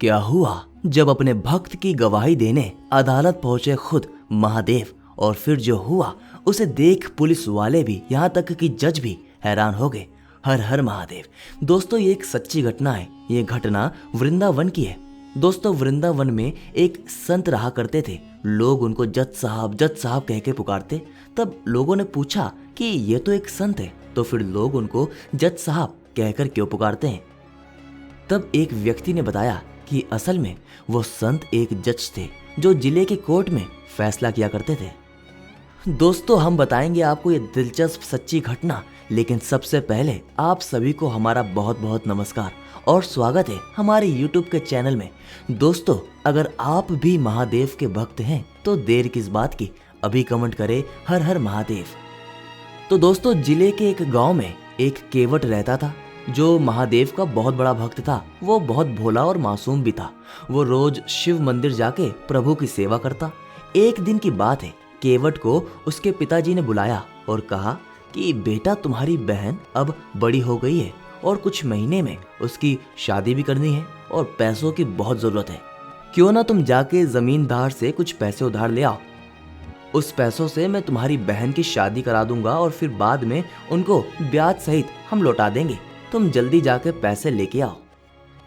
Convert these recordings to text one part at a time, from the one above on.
क्या हुआ जब अपने भक्त की गवाही देने अदालत पहुंचे खुद महादेव, और फिर जो हुआ उसे देख पुलिस वाले भी, यहाँ तक कि जज भी हैरान हो गए। हर हर महादेव। दोस्तों ये एक सच्ची घटना है। ये घटना वृंदावन की है। दोस्तों वृंदावन में एक संत रहा करते थे। लोग उनको जज साहब कह के पुकारते। तब लोगों ने पूछा कि ये तो एक संत है, तो फिर लोग उनको जज साहब कहकर क्यों पुकारते हैं। तब एक व्यक्ति ने बताया कि असल में वो संत एक जज थे जो जिले के कोर्ट में फैसला किया करते थे। दोस्तों हम बताएंगे आपको ये दिलचस्प सच्ची घटना, लेकिन सबसे पहले आप सभी को हमारा बहुत बहुत नमस्कार और स्वागत है हमारे YouTube के चैनल में। दोस्तों अगर आप भी महादेव के भक्त हैं तो देर किस बात की, अभी कमेंट करें हर हर महादेव। तो दोस्तों जिले के एक गांव में एक केवट रहता था जो महादेव का बहुत बड़ा भक्त था। वो बहुत भोला और मासूम भी था। वो रोज शिव मंदिर जाके प्रभु की सेवा करता। एक दिन की बात है, केवट को उसके पिताजी ने बुलाया और कहा कि बेटा तुम्हारी बहन अब बड़ी हो गई है और कुछ महीने में उसकी शादी भी करनी है और पैसों की बहुत जरूरत है। क्यों ना तुम जाके जमींदार से कुछ पैसे उधार ले आओ। उस पैसों से मैं तुम्हारी बहन की शादी करा दूंगा और फिर बाद में उनको ब्याज सहित हम लौटा देंगे। तुम जल्दी जाके पैसे लेके आओ।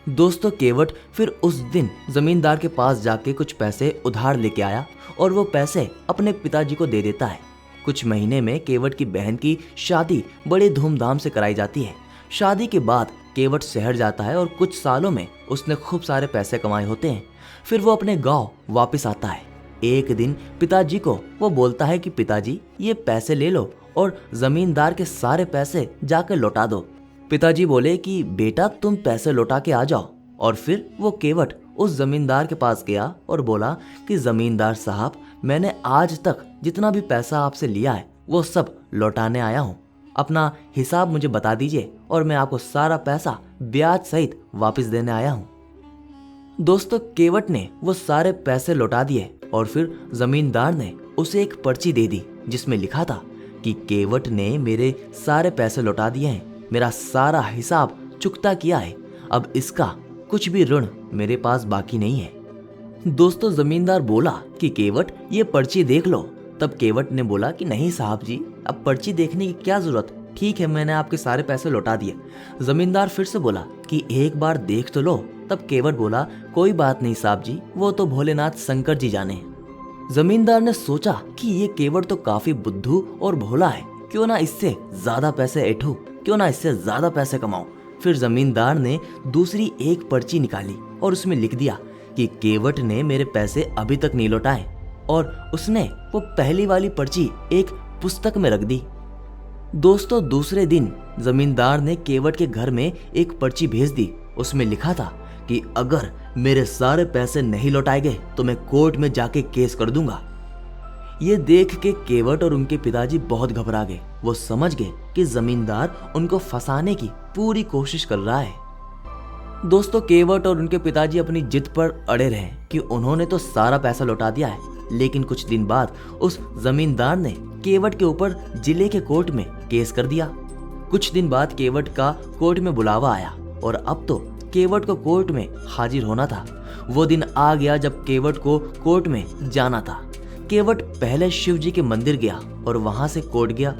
दोस्तों केवट फिर उस दिन जमींदार के पास जाके कुछ पैसे उधार लेके आया और वो पैसे अपने पिताजी को दे देता है। कुछ महीने में केवट की बहन की शादी बड़े धूमधाम से कराई जाती है। शादी के बाद केवट शहर जाता है और कुछ सालों में उसने खूब सारे पैसे कमाए होते हैं। फिर वो अपने गांव वापस आता है। एक दिन पिताजी को वो बोलता है कि पिताजी ये पैसे ले लो और जमींदार के सारे पैसे जाकर लौटा दो। पिताजी बोले कि बेटा तुम पैसे लौटा के आ जाओ। और फिर वो केवट उस जमींदार के पास गया और बोला कि जमींदार साहब मैंने आज तक जितना भी पैसा आपसे लिया है वो सब लौटाने आया हूँ। अपना हिसाब मुझे बता दीजिए और मैं आपको सारा पैसा ब्याज सहित वापस देने आया हूँ। दोस्तों केवट ने वो सारे पैसे लौटा दिए और फिर जमींदार ने उसे एक पर्ची दे दी जिसमें लिखा था कि केवट ने मेरे सारे पैसे लौटा दिए हैं, मेरा सारा हिसाब चुकता किया है, अब इसका कुछ भी ऋण मेरे पास बाकी नहीं है। दोस्तों जमींदार बोला कि केवट ये पर्ची देख लो। तब केवट ने बोला कि नहीं साहब जी, अब पर्ची देखने की क्या जरूरत, ठीक है मैंने आपके सारे पैसे लौटा दिए। जमींदार फिर से बोला कि एक बार देख तो लो। तब केवट बोला कोई बात नहीं साहब जी, वो तो भोलेनाथ शंकर जी जाने। जमींदार ने सोचा कि ये केवट तो काफी बुद्धू और भोला है, क्यों ना इससे ज्यादा पैसे ऐठूं, क्यों ना इससे ज्यादा पैसे कमाऊं। फिर जमींदार ने दूसरी एक पर्ची निकाली और उसमें लिख दिया कि केवट ने मेरे पैसे अभी तक नहीं लौटाए, और उसने वो पहली वाली पर्ची एक पुस्तक में रख दी। दोस्तों दूसरे दिन जमींदार ने केवट के घर में एक पर्ची भेज दी। उसमें लिखा था कि अगर मेरे सारे पैसे नहीं लौटाए गए तो मैं कोर्ट में जाके केस कर दूंगा। ये देख के केवट और उनके पिताजी बहुत घबरा गए। वो समझ गए कि जमींदार उनको फंसाने की पूरी कोशिश कर रहा है। दोस्तों केवट और उनके पिताजी अपनी जिद पर अड़े रहे कि उन्होंने तो सारा पैसा लौटा दिया है। लेकिन कुछ दिन बाद उस जमींदार ने केवट के ऊपर जिले के कोर्ट में केस कर दिया। कुछ दिन बाद केवट का कोर्ट में बुलावा आया और अब तो केवट को कोर्ट में हाजिर होना था। वो दिन आ गया जब केवट को कोर्ट में जाना था। केवट पहले शिव जी के मंदिर गया और वहां से कोर्ट गया।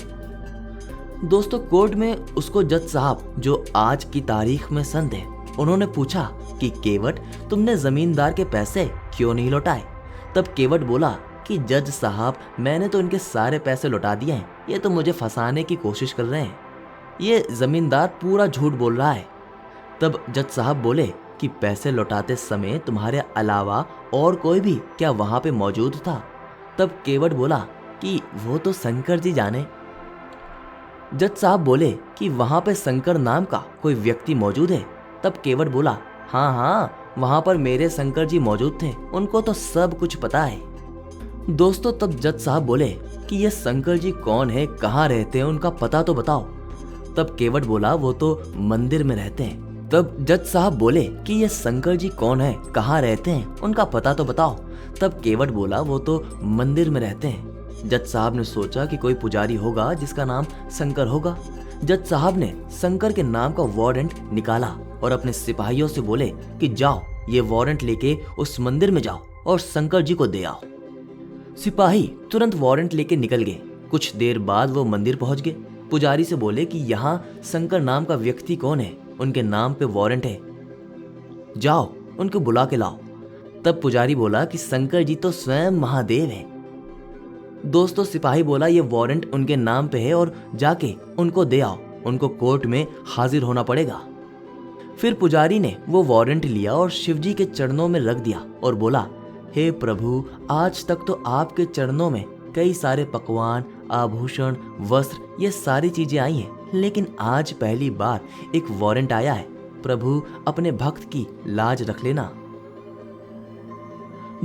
दोस्तों कोर्ट में उसको जज साहब जो आज की तारीख में संत है, उन्होंने पूछा कि केवट तुमने जमींदार के पैसे क्यों नहीं लौटाए। तब केवट बोला कि जज साहब मैंने तो इनके सारे पैसे लौटा दिए हैं, ये तो मुझे फंसाने की कोशिश कर रहे हैं, ये जमींदार पूरा झूठ बोल रहा है। तब जज साहब बोले कि पैसे लौटाते समय तुम्हारे अलावा और कोई भी क्या वहां पे मौजूद था। तब केवट बोला कि वो तो शंकर जी जाने। जज साहब बोले कि वहां पे शंकर नाम का कोई व्यक्ति मौजूद है। तब केवट बोला हाँ हाँ, वहां पर मेरे शंकर जी मौजूद थे, उनको तो सब कुछ पता है। दोस्तों तब जज साहब बोले कि ये शंकर जी कौन है, कहाँ रहते हैं, उनका पता तो बताओ। तब केवट बोला वो तो मंदिर में रहते हैं। तब जज साहब बोले कि ये शंकर जी कौन है, कहाँ रहते हैं, उनका पता तो बताओ। तब केवट बोला वो तो मंदिर में रहते हैं। जज साहब ने सोचा कि कोई पुजारी होगा जिसका नाम शंकर होगा। जज साहब ने शंकर के नाम का वारंट निकाला और अपने सिपाहियों से बोले कि जाओ ये वारंट लेके उस मंदिर में जाओ और शंकर जी को दे आओ। सिपाही तुरंत वारंट लेके निकल गए। कुछ देर बाद वो मंदिर पहुंच गए। पुजारी से बोले कि यहाँ शंकर नाम का व्यक्ति कौन है, उनके नाम पे वारंट है, जाओ उनको बुला के लाओ। तब पुजारी बोला कि शंकर जी तो स्वयं महादेव हैं। दोस्तों सिपाही बोला ये वारंट उनके नाम पे है और जाके उनको दे आओ, उनको कोर्ट में हाजिर होना पड़ेगा। फिर पुजारी ने वो वारंट लिया और शिवजी के चरणों में रख दिया और बोला, हे प्रभु, आज तक तो आपके चरणों में कई सारे पकवान, आभूषण, वस्त्र, ये सारी चीजें आई हैं, लेकिन आज पहली बार एक वारंट आया है। प्रभु अपने भक्त की लाज रख लेना।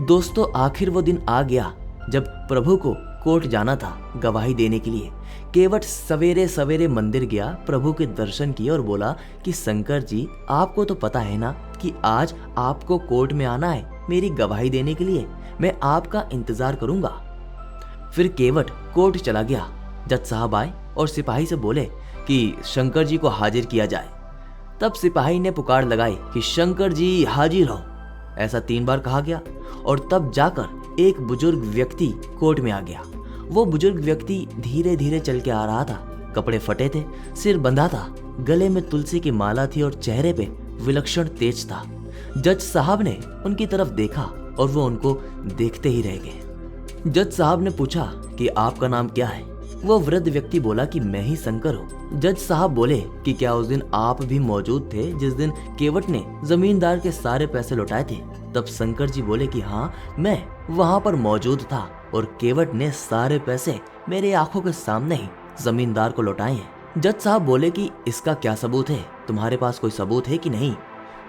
दोस्तों आखिर वो दिन आ गया जब प्रभु को कोर्ट जाना था गवाही देने के लिए। केवट सवेरे सवेरे मंदिर गया, प्रभु के दर्शन किए और बोला कि शंकर जी, आपको तो पता है ना कि आज आपको कोर्ट में आना है मेरी गवाही देने के लिए, मैं आपका इंतजार करूंगा। फिर केवट कोर्ट चला गया। जज साहब आए और सिपाही से बोले कि शंकर जी को हाजिर किया जाए। तब सिपाही ने पुकार लगाई कि शंकर जी हाजिर हो। ऐसा 3 बार कहा गया और तब जाकर एक बुजुर्ग व्यक्ति कोर्ट में आ गया। वो बुजुर्ग व्यक्ति धीरे धीरे चल के आ रहा था। कपड़े फटे थे, सिर बंधा था, गले में तुलसी की माला थी और चेहरे पे विलक्षण तेज था। जज साहब ने उनकी तरफ देखा और वो उनको देखते ही रह गए। जज साहब ने पूछा कि आपका नाम क्या है? वो वृद्ध व्यक्ति बोला कि मैं ही शंकर हूँ। जज साहब बोले कि क्या उस दिन आप भी मौजूद थे जिस दिन केवट ने जमींदार के सारे पैसे लौटाए थे? तब शंकर जी बोले कि हाँ, मैं वहाँ पर मौजूद था और केवट ने सारे पैसे मेरे आंखों के सामने ही जमींदार को लौटाए हैं। जज साहब बोले कि इसका क्या सबूत है, तुम्हारे पास कोई सबूत है कि नहीं?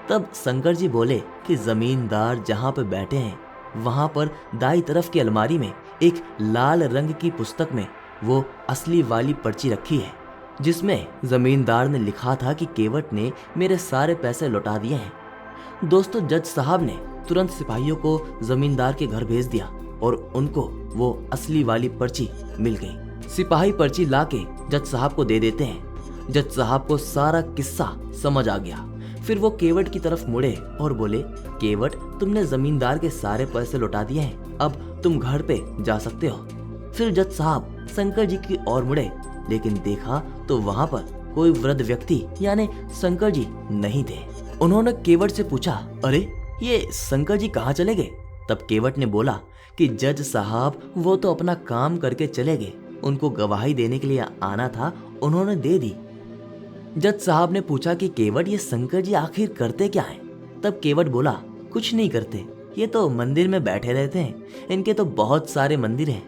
तब शंकर जी बोले कि जमींदार जहाँ पे बैठे हैं वहां पर दाई तरफ की अलमारी में एक लाल रंग की पुस्तक में वो असली वाली पर्ची रखी है जिसमें जमींदार ने लिखा था कि केवट ने मेरे सारे पैसे लौटा दिए हैं। दोस्तों जज साहब ने तुरंत सिपाहियों को जमींदार के घर भेज दिया और उनको वो असली वाली पर्ची मिल गई। सिपाही पर्ची लाके जज साहब को दे देते हैं। जज साहब को सारा किस्सा समझ आ गया। फिर वो केवट की तरफ मुड़े और बोले, केवट, तुमने जमींदार के सारे पैसे लौटा दिए हैं, अब तुम घर पे जा सकते हो। फिर जज साहब शंकर जी की ओर मुड़े, लेकिन देखा तो वहां पर कोई वृद्ध व्यक्ति यानी शंकर जी नहीं थे। उन्होंने केवट से पूछा, अरे ये शंकर जी कहाँ चले गए? तब केवट ने बोला कि जज साहब वो तो अपना काम करके चले गए, उनको गवाही देने के लिए आना था, उन्होंने दे दी। जज साहब ने पूछा कि केवट, ये शंकर जी आखिर करते क्या हैं? तब केवट बोला, कुछ नहीं करते, ये तो मंदिर में बैठे रहते हैं, इनके तो बहुत सारे मंदिर हैं।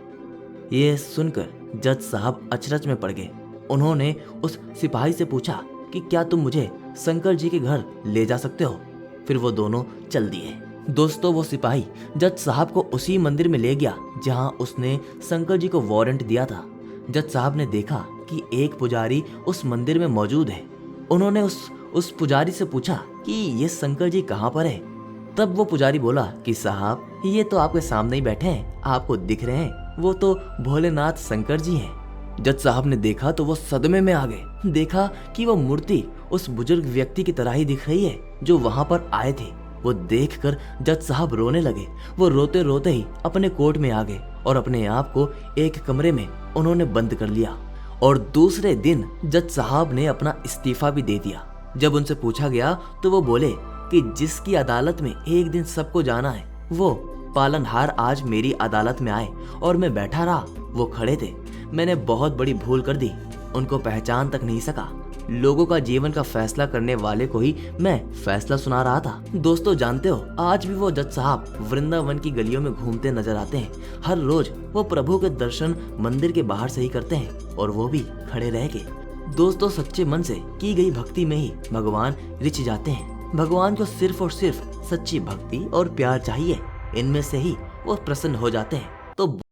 ये सुनकर जज साहब अचरज में पड़ गए। उन्होंने उस सिपाही से पूछा कि क्या तुम मुझे शंकर जी के घर ले जा सकते हो? फिर वो दोनों चल दिए। दोस्तों वो सिपाही जज साहब को उसी मंदिर में ले गया जहां उसने शंकर जी को वारंट दिया था। जज साहब ने देखा कि एक पुजारी उस मंदिर में मौजूद है। उन्होंने उस पुजारी से पूछा कि ये शंकर जी कहाँ पर है? तब वो पुजारी बोला कि साहब, ये तो आपके सामने ही बैठे हैं, आपको दिख रहे हैं, वो तो भोलेनाथ शंकर जी हैं। जज साहब ने देखा तो वो सदमे में आ गए। देखा कि वो मूर्ति उस बुजुर्ग व्यक्ति की तरह ही दिख रही है जो वहां पर आए थे। वो देखकर जज साहब रोने लगे। वो रोते रोते ही अपने कोर्ट में आ गए और अपने आप को एक कमरे में उन्होंने बंद कर लिया। और दूसरे दिन जज साहब ने अपना इस्तीफा भी दे दिया। जब उनसे पूछा गया तो वो बोले कि जिसकी अदालत में एक दिन सबको जाना है, वो पालनहार आज मेरी अदालत में आए और मैं बैठा रहा। वो खड़े थे, मैंने बहुत बड़ी भूल कर दी, उनको पहचान तक नहीं सका। लोगों का जीवन का फैसला करने वाले को ही मैं फैसला सुना रहा था। दोस्तों जानते हो, आज भी वो जज साहब वृंदावन की गलियों में घूमते नजर आते हैं। हर रोज वो प्रभु के दर्शन मंदिर के बाहर से ही करते हैं और वो भी खड़े रह के। दोस्तों सच्चे मन से की गई भक्ति में ही भगवान रिझ जाते हैं। भगवान को सिर्फ और सिर्फ सच्ची भक्ति और प्यार चाहिए, इनमें से ही वो प्रसन्न हो जाते हैं। तो